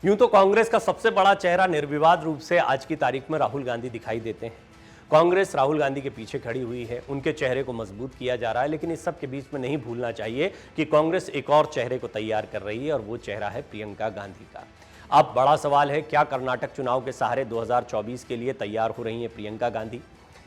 यूं तो कांग्रेस का सबसे बड़ा चेहरा निर्विवाद रूप से आज की तारीख में राहुल गांधी दिखाई देते हैं। कांग्रेस राहुल गांधी के पीछे खड़ी हुई है, उनके चेहरे को मजबूत किया जा रहा है, लेकिन इस सब के बीच में नहीं भूलना चाहिए कि कांग्रेस एक और चेहरे को तैयार कर रही है और वो चेहरा है प्रियंका गांधी का। अब बड़ा सवाल है, क्या कर्नाटक चुनाव के सहारे 2024 के लिए तैयार हो रही है प्रियंका गांधी?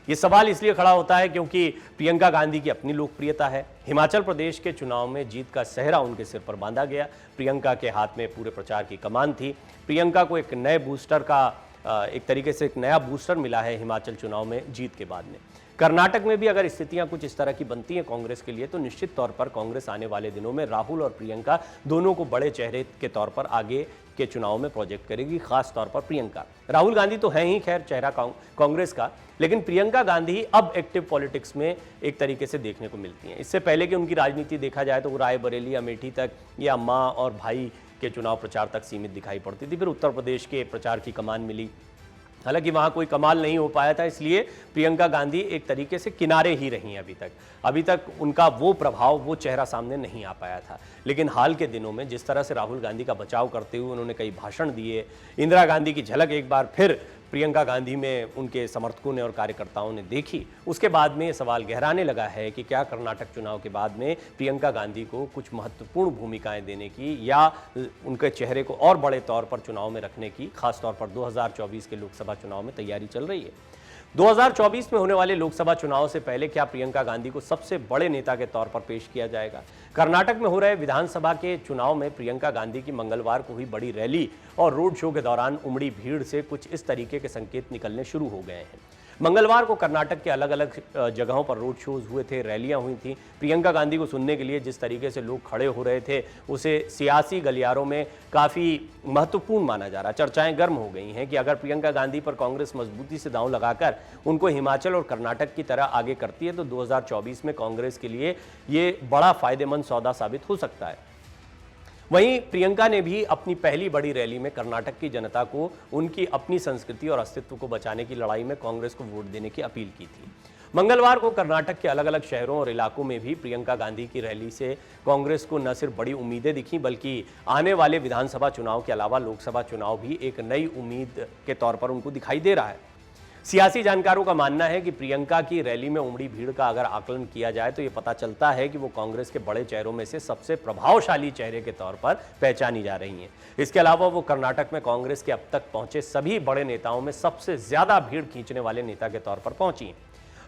ये सवाल इसलिए खड़ा होता है क्योंकि प्रियंका गांधी की अपनी लोकप्रियता है। हिमाचल प्रदेश के चुनाव में जीत का सेहरा उनके सिर पर बांधा गया। प्रियंका के हाथ में पूरे प्रचार की कमान थी। प्रियंका को एक नए बूस्टर का एक तरीके से एक नया बूस्टर मिला है हिमाचल चुनाव में जीत के बाद में। कर्नाटक में भी अगर स्थितियां कुछ इस तरह की बनती हैं कांग्रेस के लिए, तो निश्चित तौर पर कांग्रेस आने वाले दिनों में राहुल और प्रियंका दोनों को बड़े चेहरे के तौर पर आगे के चुनाव में प्रोजेक्ट करेगी, खास तौर पर प्रियंका। राहुल गांधी तो हैं ही खैर चेहरा कांग्रेस का, लेकिन प्रियंका गांधी अब एक्टिव पॉलिटिक्स में एक तरीके से देखने को मिलती हैं। इससे पहले कि उनकी राजनीति देखा जाए तो वो रायबरेली, अमेठी तक या माँ और भाई के चुनाव प्रचार तक सीमित दिखाई पड़ती थी। फिर उत्तर प्रदेश के प्रचार की कमान मिली, हालांकि वहां कोई कमाल नहीं हो पाया था, इसलिए प्रियंका गांधी एक तरीके से किनारे ही रही हैं अभी तक उनका वो प्रभाव, वो चेहरा सामने नहीं आ पाया था। लेकिन हाल के दिनों में जिस तरह से राहुल गांधी का बचाव करते हुए उन्होंने कई भाषण दिए, इंदिरा गांधी की झलक एक बार फिर प्रियंका गांधी में उनके समर्थकों ने और कार्यकर्ताओं ने देखी, उसके बाद में ये सवाल गहराने लगा है कि क्या कर्नाटक चुनाव के बाद में प्रियंका गांधी को कुछ महत्वपूर्ण भूमिकाएं देने की या उनके चेहरे को और बड़े तौर पर चुनाव में रखने की, खासतौर पर 2024 के लोकसभा चुनाव में तैयारी चल रही है। 2024 में होने वाले लोकसभा चुनाव से पहले क्या प्रियंका गांधी को सबसे बड़े नेता के तौर पर पेश किया जाएगा? कर्नाटक में हो रहे विधानसभा के चुनाव में प्रियंका गांधी की मंगलवार को हुई बड़ी रैली और रोड शो के दौरान उमड़ी भीड़ से कुछ इस तरीके के संकेत निकलने शुरू हो गए हैं। मंगलवार को कर्नाटक के अलग अलग जगहों पर रोड शोज हुए थे, रैलियां हुई थी। प्रियंका गांधी को सुनने के लिए जिस तरीके से लोग खड़े हो रहे थे, उसे सियासी गलियारों में काफ़ी महत्वपूर्ण माना जा रहा है। चर्चाएं गर्म हो गई हैं कि अगर प्रियंका गांधी पर कांग्रेस मजबूती से दांव लगाकर उनको हिमाचल और कर्नाटक की तरह आगे करती है तो 2024 में कांग्रेस के लिए ये बड़ा फायदेमंद सौदा साबित हो सकता है। वहीं प्रियंका ने भी अपनी पहली बड़ी रैली में कर्नाटक की जनता को उनकी अपनी संस्कृति और अस्तित्व को बचाने की लड़ाई में कांग्रेस को वोट देने की अपील की थी। मंगलवार को कर्नाटक के अलग अलग शहरों और इलाकों में भी प्रियंका गांधी की रैली से कांग्रेस को न सिर्फ बड़ी उम्मीदें दिखी, बल्कि आने वाले विधानसभा चुनाव के अलावा लोकसभा चुनाव भी एक नई उम्मीद के तौर पर उनको दिखाई दे रहा है। सियासी जानकारों का मानना है कि प्रियंका की रैली में उमड़ी भीड़ का अगर आकलन किया जाए तो ये पता चलता है कि वो कांग्रेस के बड़े चेहरों में से सबसे प्रभावशाली चेहरे के तौर पर पहचानी जा रही हैं। इसके अलावा वो कर्नाटक में कांग्रेस के अब तक पहुंचे सभी बड़े नेताओं में सबसे ज्यादा भीड़ खींचने वाले नेता के तौर पर पहुंची हैं।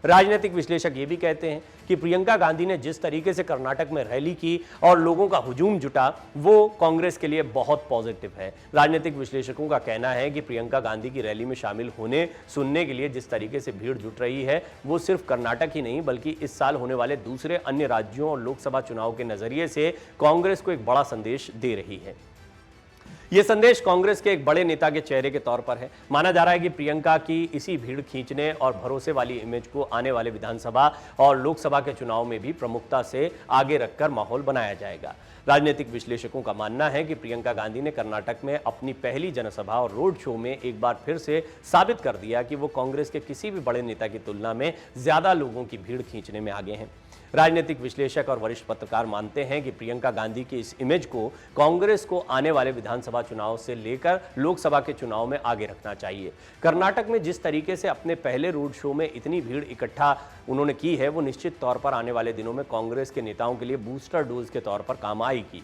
राजनीतिक विश्लेषक ये भी कहते हैं कि प्रियंका गांधी ने जिस तरीके से कर्नाटक में रैली की और लोगों का हुजूम जुटा, वो कांग्रेस के लिए बहुत पॉजिटिव है। राजनीतिक विश्लेषकों का कहना है कि प्रियंका गांधी की रैली में शामिल होने सुनने के लिए जिस तरीके से भीड़ जुट रही है, वो सिर्फ कर्नाटक ही नहीं बल्कि इस साल होने वाले दूसरे अन्य राज्यों और लोकसभा चुनाव के नजरिए से कांग्रेस को एक बड़ा संदेश दे रही है। यह संदेश कांग्रेस के एक बड़े नेता के चेहरे के तौर पर है। माना जा रहा है कि प्रियंका की इसी भीड़ खींचने और भरोसे वाली इमेज को आने वाले विधानसभा और लोकसभा के चुनाव में भी प्रमुखता से आगे रखकर माहौल बनाया जाएगा। राजनीतिक विश्लेषकों का मानना है कि प्रियंका गांधी ने कर्नाटक में अपनी पहली जनसभा और रोड शो में एक बार फिर से साबित कर दिया कि वो कांग्रेस के किसी भी बड़े नेता की तुलना में ज्यादा लोगों की भीड़ खींचने में आगे हैं। राजनीतिक विश्लेषक और वरिष्ठ पत्रकार मानते हैं कि प्रियंका गांधी की इस इमेज को कांग्रेस को आने वाले विधानसभा चुनाव से लेकर लोकसभा के चुनाव में आगे रखना चाहिए। कर्नाटक में जिस तरीके से अपने पहले रोड शो में इतनी भीड़ इकट्ठा उन्होंने की है, वो निश्चित तौर पर आने वाले दिनों में कांग्रेस के नेताओं के लिए बूस्टर डोज के तौर पर काम आएगी।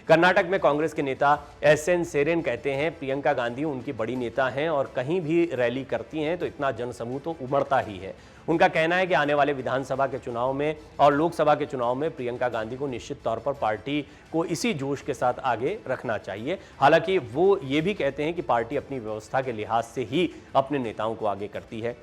कर्नाटक में कांग्रेस के नेता एस.एन. सेरेन कहते हैं प्रियंका गांधी उनकी बड़ी नेता हैं और कहीं भी रैली करती हैं तो इतना जनसमूह तो उमड़ता ही है। उनका कहना है कि आने वाले विधानसभा के चुनाव में और लोकसभा के चुनाव में प्रियंका गांधी को निश्चित तौर पर पार्टी को इसी जोश के साथ आगे रखना चाहिए। हालांकि वो ये भी कहते हैं कि पार्टी अपनी व्यवस्था के लिहाज से ही अपने नेताओं को आगे करती है।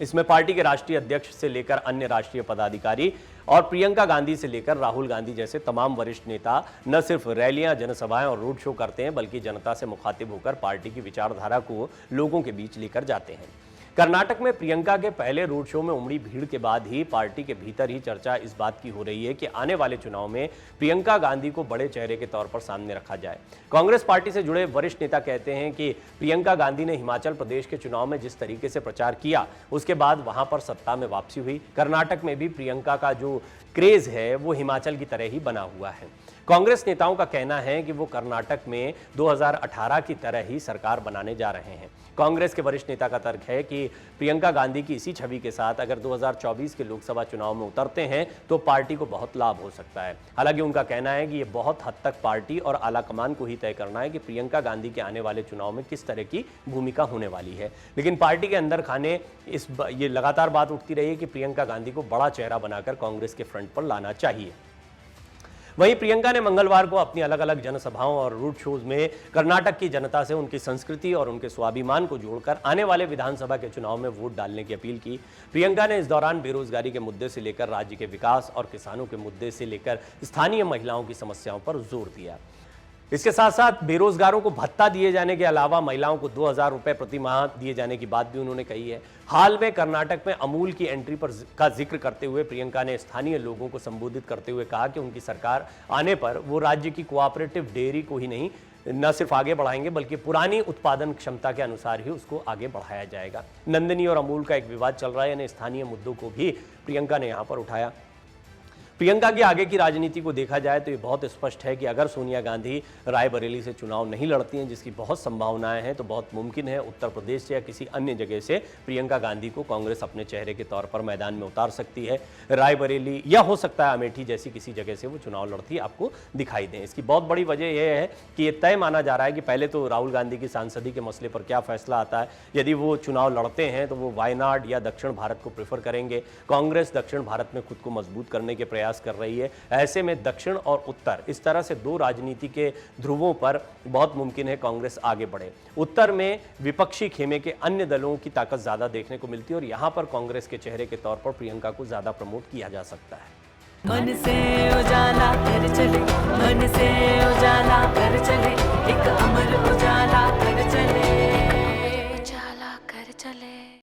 इसमें पार्टी के राष्ट्रीय अध्यक्ष से लेकर अन्य राष्ट्रीय पदाधिकारी और प्रियंका गांधी से लेकर राहुल गांधी जैसे तमाम वरिष्ठ नेता न सिर्फ रैलियां, जनसभाएं और रोड शो करते हैं बल्कि जनता से मुखातिब होकर पार्टी की विचारधारा को लोगों के बीच लेकर जाते हैं। कर्नाटक में प्रियंका के पहले रोड शो में उमड़ी भीड़ के बाद ही पार्टी के भीतर ही चर्चा इस बात की हो रही है कि आने वाले चुनाव में प्रियंका गांधी को बड़े चेहरे के तौर पर सामने रखा जाए। कांग्रेस पार्टी से जुड़े वरिष्ठ नेता कहते हैं कि प्रियंका गांधी ने हिमाचल प्रदेश के चुनाव में जिस तरीके से प्रचार किया, उसके बाद वहां पर सत्ता में वापसी हुई। कर्नाटक में भी प्रियंका का जो क्रेज है वो हिमाचल की तरह ही बना हुआ है। कांग्रेस नेताओं का कहना है कि वो कर्नाटक में 2018 की तरह ही सरकार बनाने जा रहे हैं। कांग्रेस के वरिष्ठ नेता का तर्क है कि प्रियंका गांधी की इसी छवि के साथ अगर 2024 के लोकसभा चुनाव में उतरते हैं तो पार्टी को बहुत लाभ हो सकता है। हालांकि उनका कहना है कि ये बहुत हद तक पार्टी और आलाकमान को ही तय करना है कि प्रियंका गांधी के आने वाले चुनाव में किस तरह की भूमिका होने वाली है। लेकिन पार्टी के अंदर खाने ये लगातार बात उठती रही है कि प्रियंका गांधी को बड़ा चेहरा बनाकर कांग्रेस के फ्रंट पर लाना चाहिए। वहीं प्रियंका ने मंगलवार को अपनी अलग अलग जनसभाओं और रोड शोज में कर्नाटक की जनता से उनकी संस्कृति और उनके स्वाभिमान को जोड़कर आने वाले विधानसभा के चुनाव में वोट डालने की अपील की। प्रियंका ने इस दौरान बेरोजगारी के मुद्दे से लेकर राज्य के विकास और किसानों के मुद्दे से लेकर स्थानीय महिलाओं की समस्याओं पर जोर दिया। इसके साथ साथ बेरोजगारों को भत्ता दिए जाने के अलावा महिलाओं को 2000 रुपए प्रति माह दिए जाने की बात भी उन्होंने कही है। हाल में कर्नाटक में अमूल की एंट्री का जिक्र करते हुए प्रियंका ने स्थानीय लोगों को संबोधित करते हुए कहा कि उनकी सरकार आने पर वो राज्य की कोऑपरेटिव डेयरी को ही नहीं न सिर्फ आगे बढ़ाएंगे बल्कि पुरानी उत्पादन क्षमता के अनुसार ही उसको आगे बढ़ाया जाएगा। नंदिनी और अमूल का एक विवाद चल रहा है, यानी स्थानीय मुद्दों को भी प्रियंका ने यहां पर उठाया। प्रियंका की आगे की राजनीति को देखा जाए तो ये बहुत स्पष्ट है कि अगर सोनिया गांधी रायबरेली से चुनाव नहीं लड़ती हैं, जिसकी बहुत संभावनाएं हैं, तो बहुत मुमकिन है उत्तर प्रदेश से या किसी अन्य जगह से प्रियंका गांधी को कांग्रेस अपने चेहरे के तौर पर मैदान में उतार सकती है। रायबरेली या हो सकता है अमेठी जैसी किसी जगह से वो चुनाव लड़ती आपको दिखाई दें। इसकी बहुत बड़ी वजह यह है कि ये तय माना जा रहा है कि पहले तो राहुल गांधी की सांसदी के मसले पर क्या फैसला आता है। यदि वो चुनाव लड़ते हैं तो वो वायनाड या दक्षिण भारत को प्रेफर करेंगे। कांग्रेस दक्षिण भारत में खुद को मजबूत करने के प्रयास कर रही है। ऐसे में दक्षिण और उत्तर इस तरह से दो राजनीति के ध्रुवों पर बहुत मुमकिन है कांग्रेस आगे बढ़े। उत्तर में विपक्षी खेमे के अन्य दलों की ताकत ज्यादा देखने को मिलती है और यहां पर कांग्रेस के चेहरे के तौर पर प्रियंका को ज्यादा प्रमोट किया जा सकता है। मन से उजाला कर चले, मन से उजाला कर चले, एक अमर